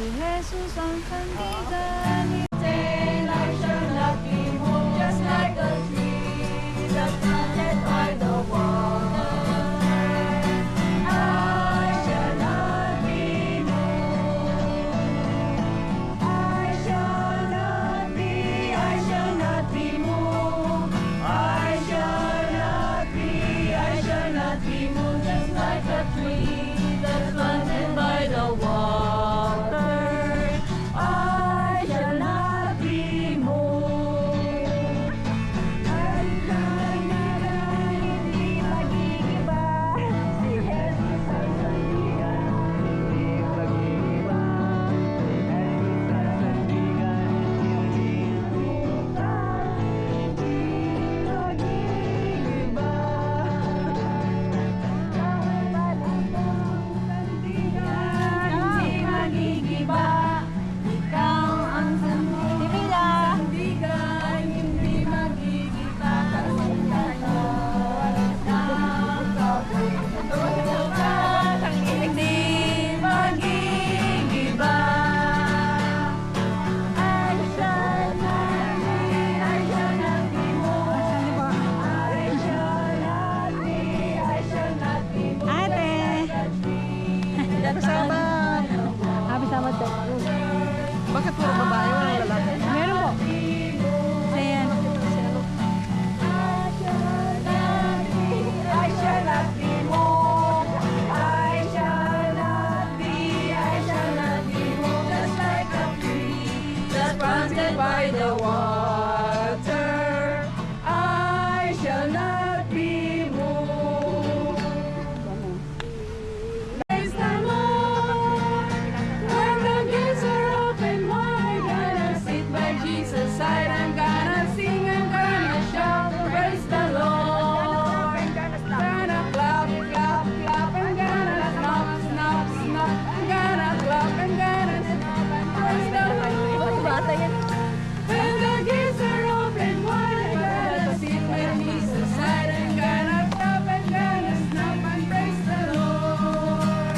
Jesus ang sandigan. Then I shall not be moved, just like a tree that's planted by the water. I shall not be moved. I shall not be moved. I shall not be moved, just like a tree that's planted by the water. I shall not be moved. Ang sandigan hindi magigiba. Si Jesus ang sandigan hindi magigiba. Jesus ang sandigan hindi magigiba. Hindi magigiba. Ikaw ang sandigan, hindi magigiba. Hindi magigiba. I shall not be moved. I shall not be moved. Ate! Kasama. Sama to. Bakit puro babae, walang lalaki? Meron po. Ayan. I shall not be moved. I shall not be moved. Just like a tree that's planted by the water. I shall not be moved. Praise the Lord. When the gates are open wide, gonna sit by Jesus' side. I'm gonna sing, I'm gonna shout, praise the Lord. Gonna clap, clap, clap, I'm gonna snap, snap, snap. I'm gonna clap, I'm gonna snap, and praise the Lord. When the gates are open wide, I'm gonna sit by Jesus' side. I'm gonna clap, I'm gonna snap, and praise the Lord.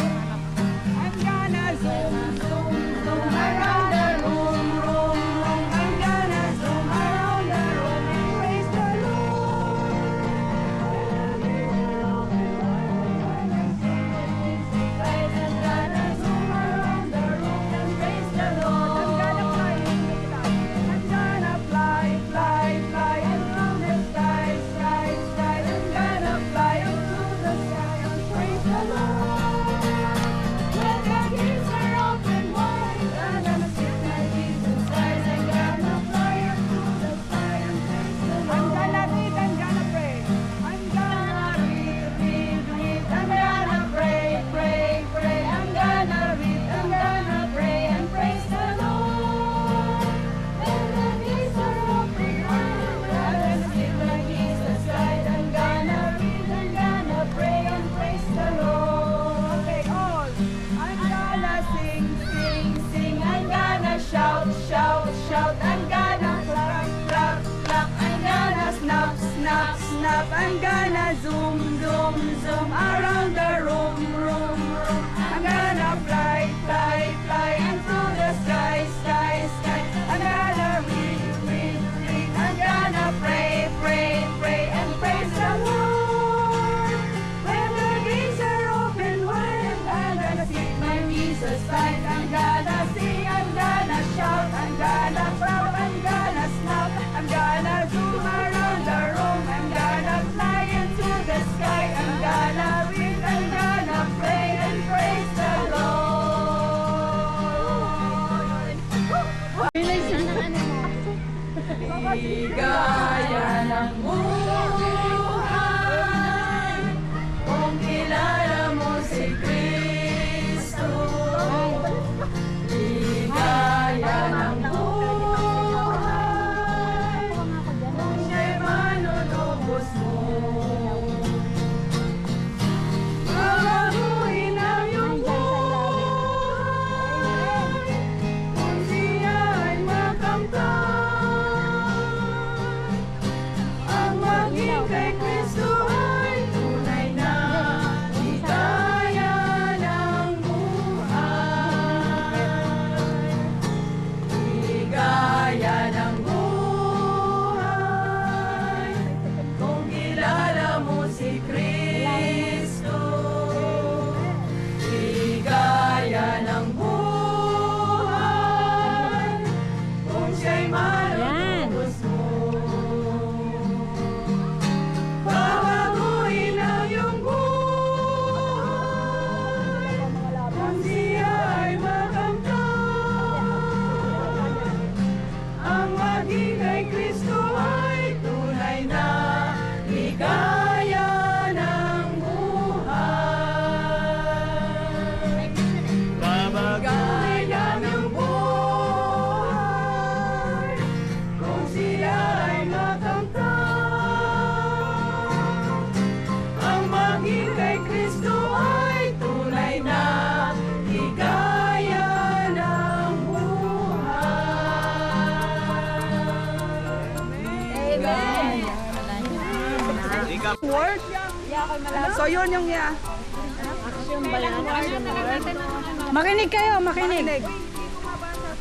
I'm gonna zoom, zoom, zoom around the room, room, room. I'm gonna zoom around the room and praise the Lord. I'm gonna zoom around the room and praise the Lord. I'm gonna fly, fly, fly into the sky, sky, sky. I'm gonna fly into the sky and praise the Lord. When the gates are open wide, I'm gonna sit by Jesus' side. I'm gonna fly up to the sky and praise the Lord. I'm gonna read, I'm gonna pray. I'm gonna read, read. I'm gonna pray, pray, pray. I'm gonna read, I'm gonna pray and praise the Lord. When the gates are open wide, I'm gonna sit by Jesus' side. I'm gonna read, I'm gonna pray and praise the Lord. Okay, all. I'm gonna sing, sing, sing. I'm gonna shout, shout, shout. I'm gonna clap, clap, clap. I'm gonna snap, snap, snap. I'm gonna zoom, zoom, zoom around the room, room, room. I'm gonna fly, fly, fly into the sky, sky, sky. I'm gonna read, read, read. I'm gonna pray, pray, pray and praise the Lord. When the gates are open wide, I'm gonna sit by Jesus' side. I'm gonna sing, I'm gonna shout, I'm gonna clap, I'm gonna snap, I'm gonna zoom around the room, I'm gonna fly into the sky, I'm gonna read, I'm gonna pray and praise the Lord. Ligaya ng buhay kung kilala mo si Kristo. Ligaya ng buhay kung siya'y manunubos mo. Babaguhin ang iyong buhay kung siya ay makamtan. Ang Word? So yun yung Makinig kayo, makinig. makinig.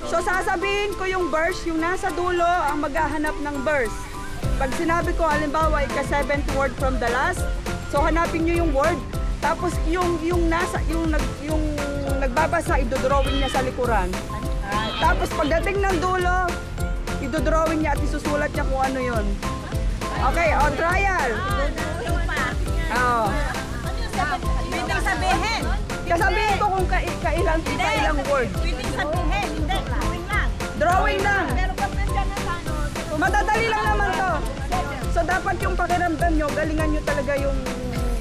So sasabihin ko yung verse, yung nasa dulo ang maghahanap ng verse. Pag sinabi ko halimbawa ika-7th word from the last, so hanapin niyo yung word. Tapos yung nagbabasa idodrawing niya sa likuran. Tapos pagdating ng dulo, idodrawing niya at isusulat niya kung ano yun. Okay, o trial. Oh. Pwedeng sabihin. Kasabihin ko kung kailang word. Pwedeng sabihin. Hindi, drawing lang. Drawing lang. Pero pag nandyan na sa ano, Madadali lang naman to. So dapat yung pakiramdam nyo, galingan nyo talaga yung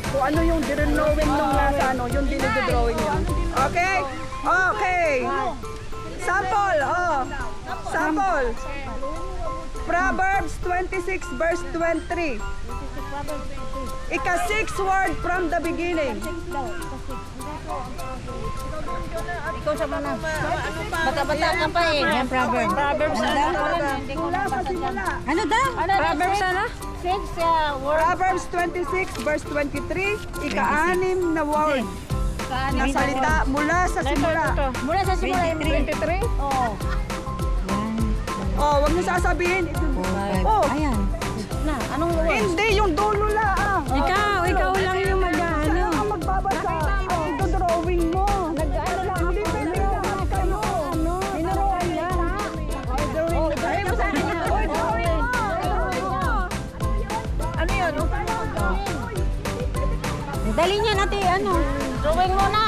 kung ano yung dinrowing nung nasa ano, yung dinidrawing nyo. Okay? Okay. Sample, oh. Sample. Proverbs 26 verse 23. Ika-6 word from the beginning. ikaw sa mga bata-bata ka pa eh. Yan, Proverbs. Proverbs Mula sa simula. Ano daw? Proverbs ano? Proverbs 26 verse 23. Ika-6 na word. Na salita mula sa simula. Mula sa simula yung 23? Oo. Oh, wag niyo sasabihin. Oh, Ayan. Na, anong word? hindi yung dulo lang. Ikaw lang yung mag-ano. Saan ka magbabasa? Ang drawing mo. Nag-ano lang Hindi pwede lahat kayo. Dinuruan yan. Oh, drawing mo sa akin. Oy, drawing mo. Ano yun? Dali niya natin ano. Drawing mo na.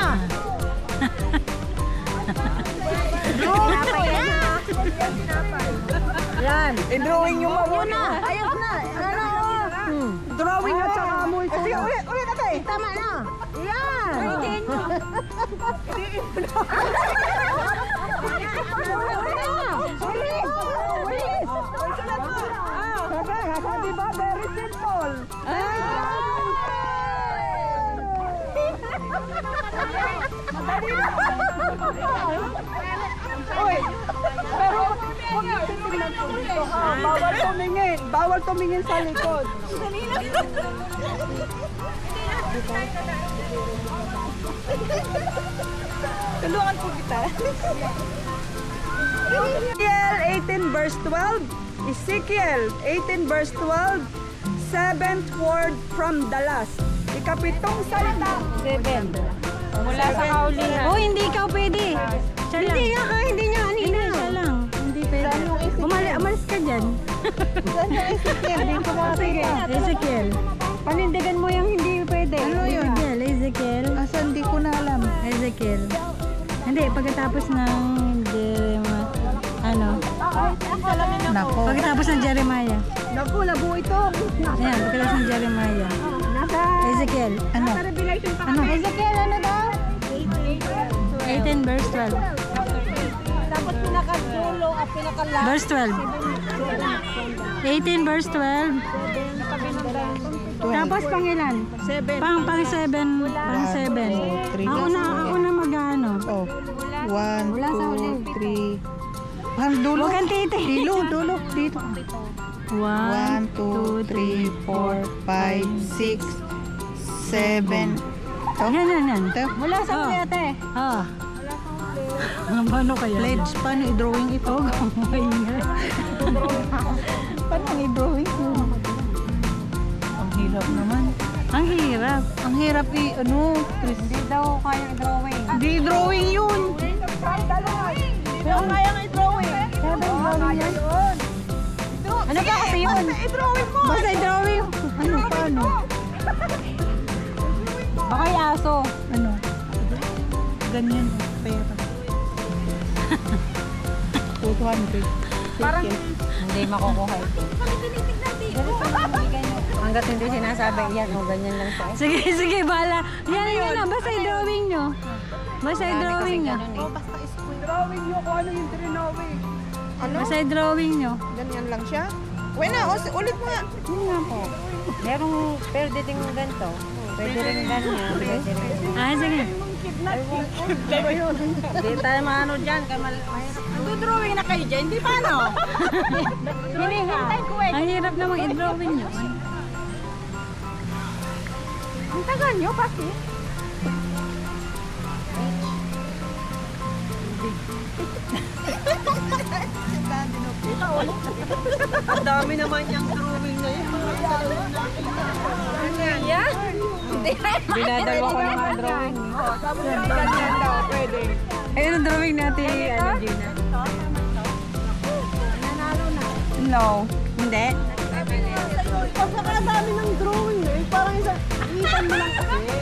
Yan. I-drawing nyo mo. Ayos na. Ano? Drawing at saka amoy. Sige, ulit natin. Tama na. Yan. Sabi ba, very simple. Uy, pero huwag niyo titignan po dito ha. Bawal tumingin. Bawal tumingin sa likod. Tulungan po kita. Ezekiel 18 verse 12. Ezekiel 18 verse 12. 7th word from the last. Ikapitong salita. 7. Mula sa kaulihan. Oh, hindi ikaw pwede. Siya lang. Hindi niya kanina. Hindi, siya lang. Hindi pwede. Umalis ka dyan. Sige, Ezekiel. Panindigan mo yung hindi pwede. Ano yun? Ezekiel. Asa hindi ko na alam. Ezekiel. Hindi, pagkatapos ng Nako. Pagkatapos ng Jeremiah. Naku, nabuo ito. Ayan, pagkatapos ng Jeremiah. Ezekiel. Ano? Ano? Ezekiel, ano daw? 18 verse 12. Dapat pinakadulo at pinakala. Verse 12. 18 verse 12. Tapos pang ilan? 7. Pang 7. Pang 7. Ako na mag-ano. Oh. 1, Wala sa huli. 2, 3. Ang dulo. Huwag kang titi. Dulo. Dito. 1, 2, 3, 4. 5, 6, 7. Yan. Mula sa huli ate. Ah. Paano kaya? Pledge, paano i-drawing ito? Paano i-drawing ito? Ang hirap naman. Ang hirap. Ang hirap Hindi daw kaya i-drawing. Di drawing yun. Pero kaya nga i-drawing. Ano ba kasi yun? I-drawing mo. Basta drawing. Ano, paano? Baka yung aso. Ano? Ganyan. Pera. 200. Parang Hindi makukuha ito. Hanggat hindi sinasabi yan, o ganyan lang siya. Sige, bala. Yan na. Basta i-drawing nyo. Basta i-drawing nyo. Drawing nyo kung ano yung drawing. Basta i-drawing nyo. Ganyan lang siya? Wena, ulit mo nga. Yun nga po. merong pwede ding ganito. Pwede rin ganyan. Pwede rin. Ah, sige. Hindi tayo maano dyan. Drawing na kayo dyan. Hindi paano? Hinihintay ko eh. Ang hirap namang i-drawing nyo. Ang tagal nyo, bakit? Ang dami naman yung drawing na yun. Ano yan? Dinadalawa ko ng mga drawing. Ganyan daw, pwede. Ayun ang drawing natin, ano, Gina. Nanalo na. No. Hindi? Pagkakadami ng drawing eh. Parang isan mo lang kasi.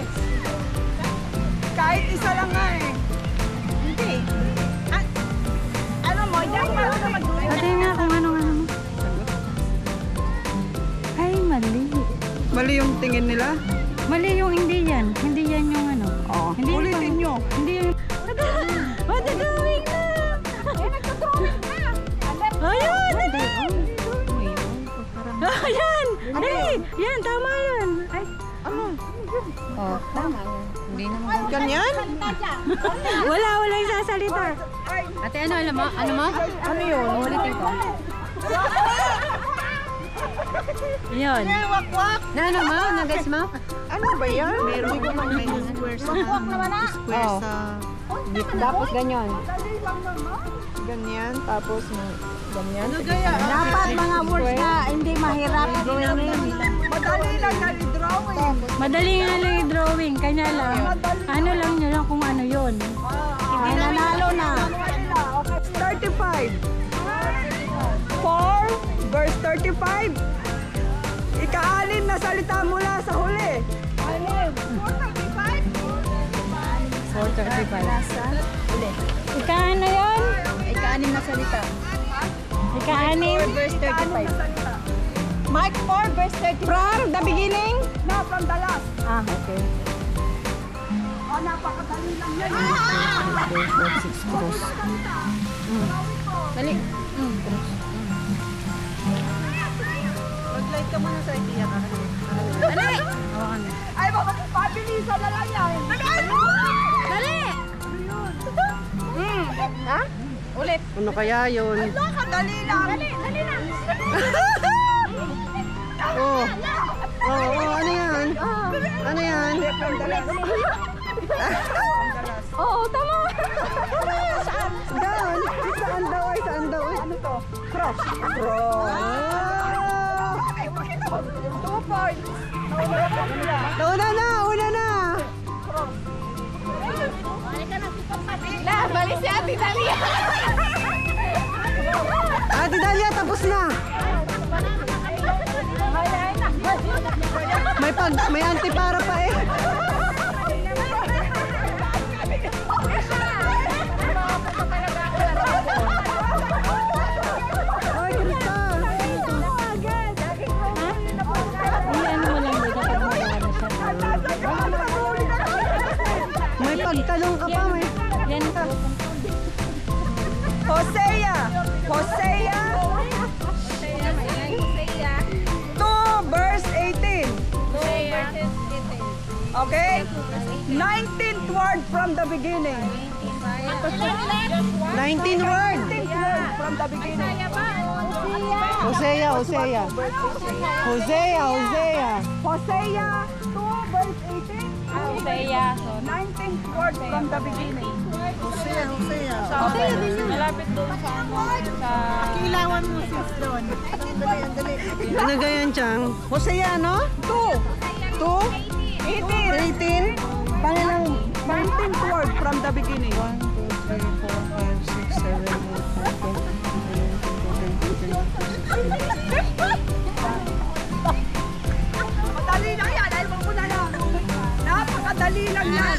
Kahit isa lang nga eh. Hindi. Ano mo, diyan ka na mag-drawing. Pati nga kung ano-ano mo. Ay, mali. Mali yung tingin nila? Mali yung hindi yan. Hindi yan yung ano. Oo. Hindi yung Ulitin nyo. Hindi yung... Matadrawing na! Ayan! Ayan! Hey! Yan, tama yan! Ay, Ano? oh, tama. Hindi naman. Ganyan? Wala yung sasalita. Ate, ano, alam mo? Ano mo? Ano yun? Ulitin ko. Yun. Wakwak! Na ano mo? Na-guess mo? Ano ba yan? Meron ko lang may square sa... Square Oh. sa... Tapos ganyan. Ganyan, tapos ganyan. Ano gaya? Dapat mga words na hindi mahirap gawin. Madali lang na i-drawing. Madali nga lang yung drawing. Kanya lang. Ano lang nyo lang kung ano yun. Hindi nanalo na. 35. 4 verse 35. Ika-anim na salita mula sa huli. 4:35. Ika-ano yun? Ika-anim na salita. Ika-anim? Verse 35. Mike 4 verse 35. From the beginning? No, from the last. Ah, okay. Oh, napakadali lang yan. Dali. Mag-like ka muna sa idea ka. Dali! Hawakan mo. Ay, pabilisan na lang yan. Dali! Ha? Ulit. Ano kaya yun? Nakadali lang. Dali lang. Oh. Oh, ano yan? Ano yan? Oo, tama! Saan daw? Saan daw? Ano to? Cross. Cross. 2 points. Una na! Bali si Ate Dalia. Ate Dalia, tapos na! May antipara pa eh. Ay, Crystal! Ano mo lang dito pag magkano siya. May pagtanong ka pa, may... Yan. Hosea 2 verse 18. Okay? 19th word from the beginning. 19 word! 19th word from the beginning. Hosea. Hosea 2 verse 18. Hosea. 19th word from the beginning. Hosea din yun. Malapit doon sa ano. Sa... Kilawan mo sis doon. Dali. Ano ganyan, Chang? Hosea, no? 2 18. 18? Pangalang 19th word from the beginning. 1, 2, 3, 4, 5, 6, 7, 8, 9, 10, 11, 12, 13, 14, 15, 16, 17, 18, 19, 20. Madali lang yan. Dahil mo na lang. Napakadali lang yan.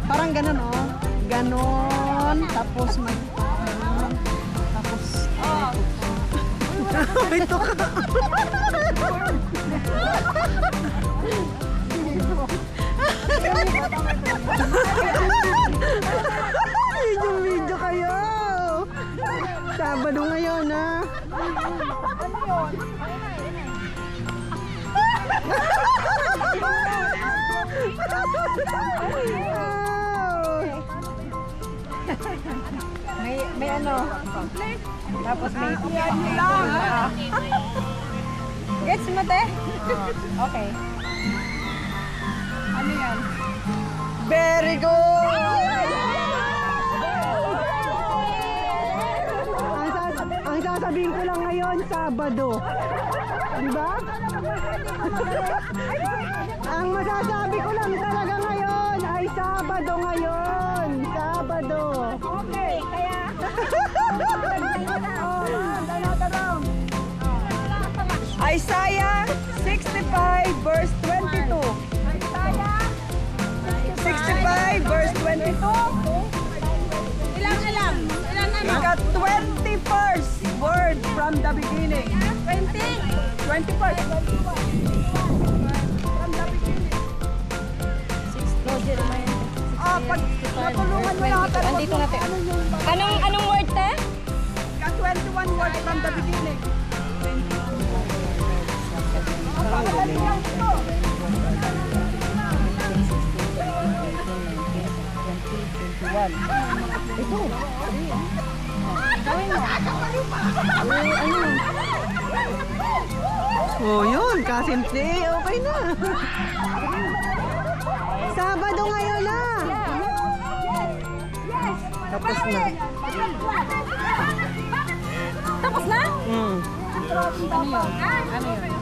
Parang ganun, oh. Ganon. Tapos mag... ganon, tapos... Ito ka. Video kayo. Sabado ngayon, ha? May ano. Tapos may... Gets mo, te? Okay. Ano yan? Very good! Ang sasabihin ko lang ngayon, Sabado. Diba? Ang masasabi ko lang talaga ngayon ay Sabado ngayon. Sabado. Okay, kaya... Isaiah 65 verse 22. Isaiah 65 verse 22. Ilang? Ika 21st word from the beginning. 21st. From the beginning. Pag matulungan mo lang ako. Andito na, te. Anong word, te? Ika 21 words from the beginning. Ang pangalan niya ito. Oh, yun. Kasimple. Okay na. Sabado ngayon na. Tapos na. Tapos na? Hmm.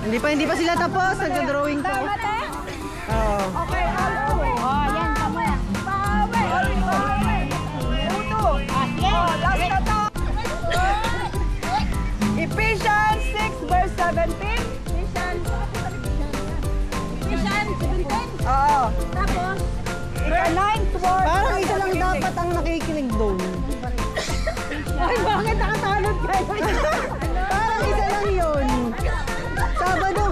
Hindi pa sila tapos. Nagda-drawing pa. Oo. Okay, oh, yan, tama yan. Last na to. Ephesians 6 verse 17. Ephesians 17. Oo. Tapos, Ika 9th word. Parang isa lang dapat ang nakikinig doon. Ay, bakit nakatalot kayo? Parang isa lang yun. Sabado.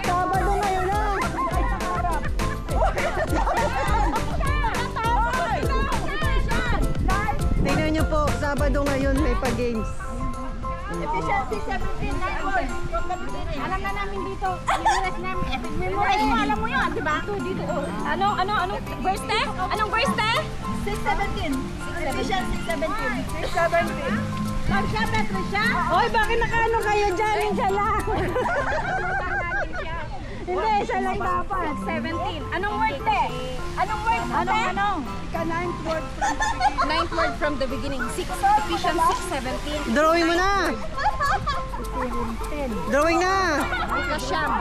Sabado ngayon na. Tingnan niyo po, Sabado ngayon may pa-games. Ephesians 6:17, 9 words. Alam na namin dito. Memorize namin. Memorize mo, alam mo yun, di ba? Dito, oh. Anong verse te? Anong verse te? 6:17. Ephesians 6:17. 17. Siya, Petro siya. Hoy, bakit nakaano kayo dyan? Isa lang. Hindi, isa lang dapat. 17. Anong word te? Anong word? Anong? Ika 9th word from Ninth word from the beginning. Ephesians 6:17. Drawing mo na. Drawing na. Kasyam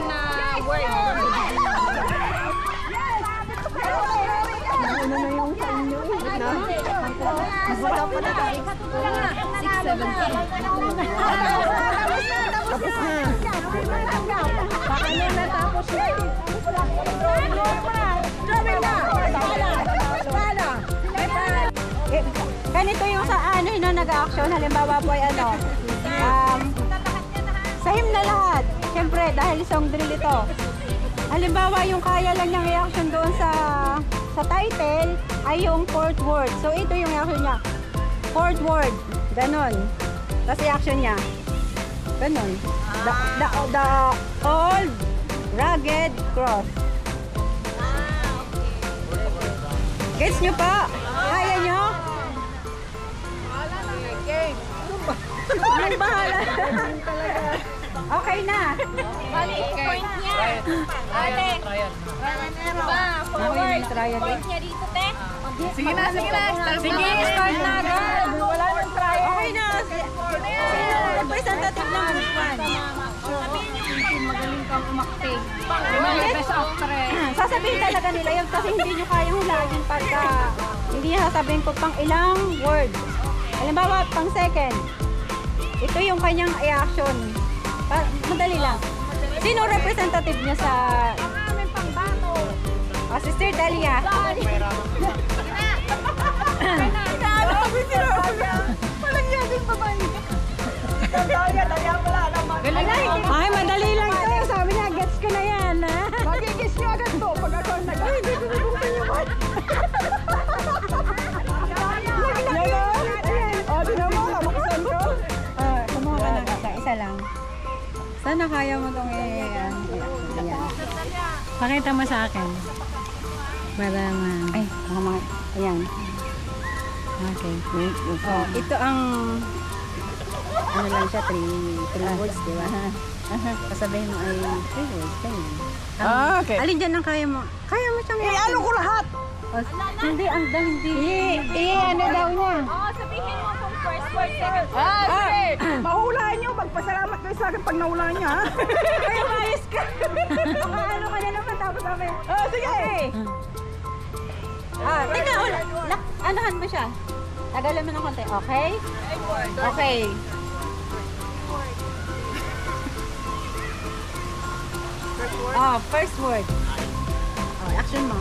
na word. Ano na yung kanyo? Na? Wala pa na tayo. 6:17. Tapos na. Baka nung natapos na. Drawing na. Pala. Ganito yung sa ano yun nag-action. Halimbawa po ay ano, sa hymn na lahat. Siyempre, dahil song drill ito. Halimbawa, yung kaya lang niyang reaction doon sa title ay yung fourth word. So, ito yung reaction niya. Fourth word. Ganon. Tapos reaction niya. Ganon. The old rugged cross. Gets niyo pa? Kaya niyo? Ang bahala. Okay na. Bali, point niya. Ate. Ba, forward. Point niya dito, te. Sige na. Sige, start na agad. Wala nang try. Okay na. Representative ng Musman. Magaling kang umakting. Yes. Best actress. Sasabihin talaga nila yun kasi hindi nyo kayang hulaan pagka hindi niya sasabihin ko pang ilang word. Halimbawa, pang second. Ito yung kanyang reaction. Madali lang. Sino representative niya sa... Aming pangbato. Sister Dalia. Walang yaging babae. Dahil pala. Ay, madali lang to. Sabi niya, gets ko na yan. Ha? Magigis niyo agad to pag ako Ay, hindi ko nabuksan yung mic. O, tinan mo, kabuksan ko. Kumuha ka ng isa lang. Sana kaya mo itong ayan. Pakita mo sa akin. Para ay, mga, ayan. Okay. Oh, ito ang, ano lang siya, 3 words, di ba? Kasabihin mo ay 3 words. Ganyan. Okay. Alin dyan ang kaya mo? Kaya mo siyang Ano ko lahat? Hindi, ang hindi. Ano daw niya? Oo, sabihin mo kung first word, second word. Sige. Mahulaan nyo. Magpasalamat kayo sa akin pag nahulaan nyo, ha? Kaya mayos ka. Ano ka na naman tapos sabi. Sige. Okay. Teka, anuhan mo siya. Tagalan mo ng konti, okay? Okay. First word. Action mo.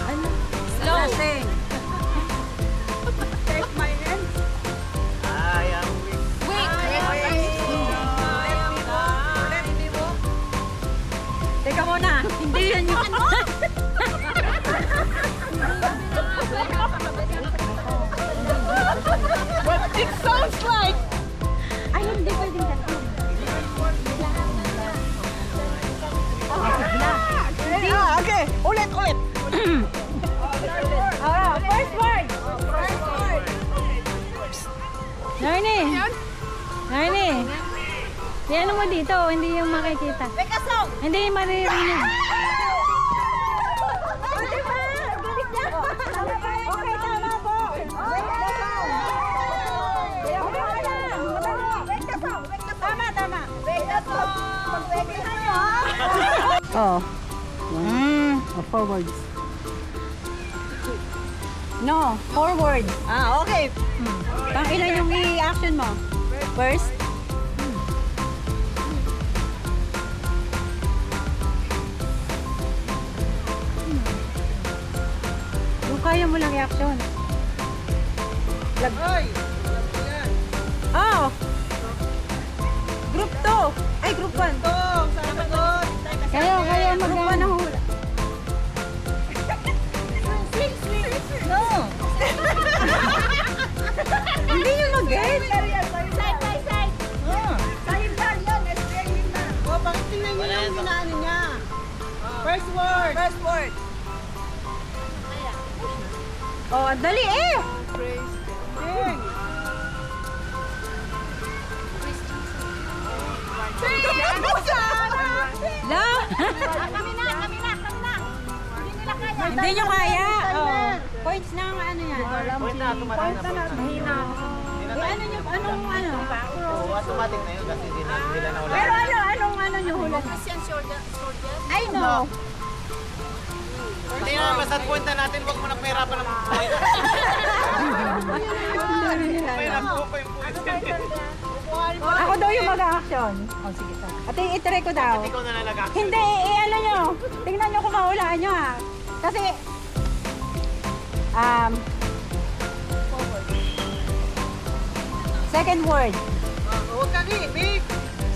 Ano? Slow. Sing. Take my hand. Teka muna, hindi yan yung What it sounds like. Ay, hindi pwedeng ganun. Okay. Ulit. First word. Narni. Yan mo dito, hindi yung makikita. Hindi yung maririnig. Okay, tama po. Tama. Oh. Forwards. No, forward. Okay. Pang ilan yung i-action mo? First? Yung kaya mo lang i-action. Oh! Group 2. Ay, group 1. Kaya mag-group 1 ang hula. No! Hindi nyo mag-get. Side by side. Bakit tingnan nyo yung hinaano niya? First word. Oh, ang dali eh! La! Kami na. Hindi nila kaya. Hindi nyo kaya. Oh. Points na ang ano yan. Point na, automatic na. Ano nyo, anong ano? Oo, automatic na yun kasi hindi nila na Pero anong ano nyo hula? Christian shoulder. I know. Hindi na, basta point na natin, huwag mo na pahirapan ng point. Pahirap ko pa yung point. Ako daw yung mag-action. Oh, sige. Ate, itry ko daw. Ikaw na nalagak. Hindi, ano nyo. Tingnan nyo kung mahulaan nyo ha. Kasi, second word. Huwag kang iibig.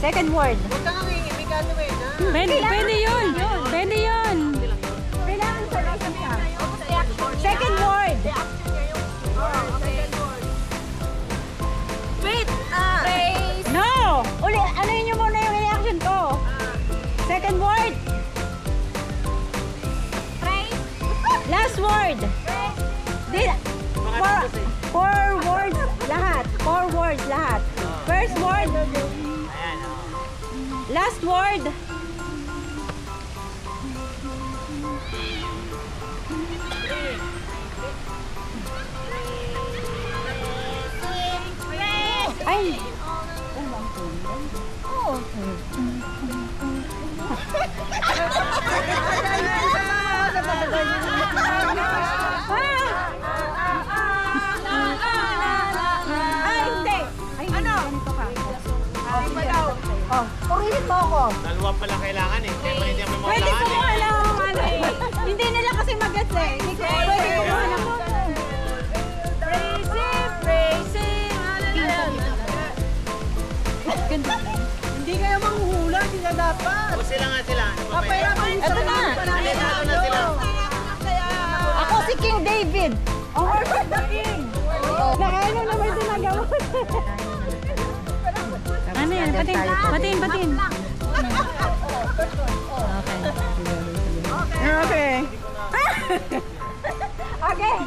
Second word. Huwag kang iibig ano eh. Pwede yun. Pwede yun. Kailangan sa siya. Second word. Wait. Praise. No! Uli, ano yun muna yung reaction ko? Second word. Praise. Last word. Four words lahat. 4 words lahat. First word. Last word. Ay! Ay, hindi! Ay, ano? Ganito ka. Oh, purihin mo ako. Dalawa pala kailangan eh. Kaya hindi naman Pwede ko maulaan mo alam ano eh. Hindi nila kasi mag-gets eh. Hindi ko pwede kumuha ng Hindi kayo manghuhula, hindi na dapat. O sila nga sila. Ito na. Ito na sila. Ako si King David. Ang Horse of the King. Nakaano naman sinagawa. Ano yan? Patin. Okay. Okay.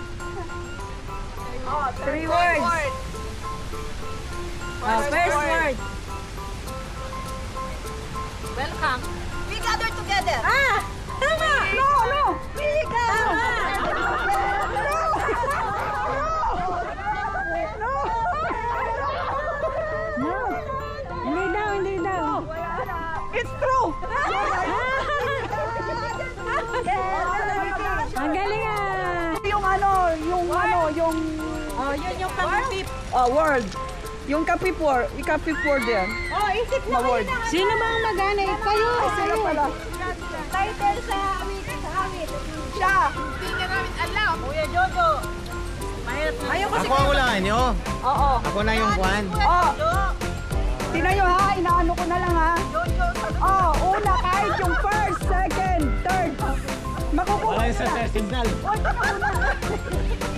3 words. First word. We gather together. Ah! Tama! No, no! Tama! No! Hindi daw, hindi daw. It's true! Ang galing ah! Yung Oh, yun yung pag-tip. word. Yung kapip word yan. Oh, isip mo kayo na. Sino ba ang mag-anay? Kayo! Sila pala. Title sa awit. Siya! Hindi ka namin alam. Kuya Jojo. Ayaw ko Ako ang ulaan nyo. Oo. Ako na yung kwan. Tingnan nyo ha, inaano ko na lang ha. Una kahit yung first, second, third. Makukuha. Wala yung sa signal.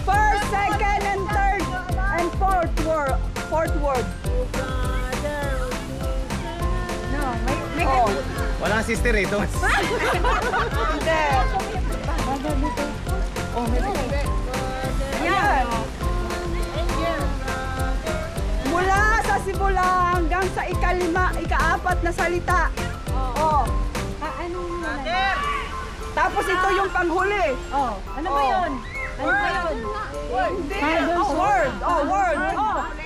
First, second, and third, and fourth word. No, may Oh. Walang sister ito. Hindi. Ayan. Mula sa simula hanggang sa ika-4 na salita. Oh. ano mo Tapos ito yung panghuli. Oh, ano ba yun? Ano ba yun? Hindi. Word. Word.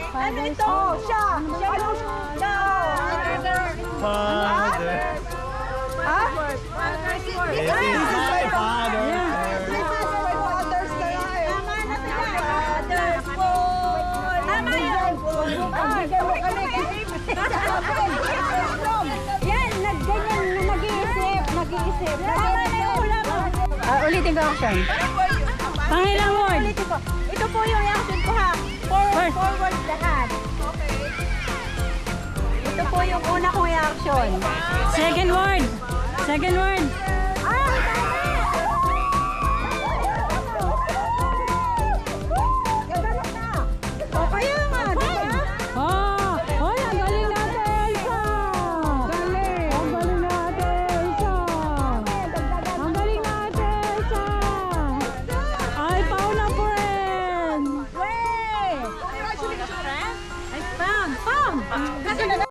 Ano ito? Oh, siya. Ano? Father. Ha? This is my father. May fathers ka na eh. Tama yun! Bigyan mo kami. Yan, nag-ganyan, nag-iisip. Tama na yung hula mo. Ulitin ko action. Pangilang word. Ulitin ko. Ito po yung action ko ha. Forward lahat. Ito po yung una kong action. Second word.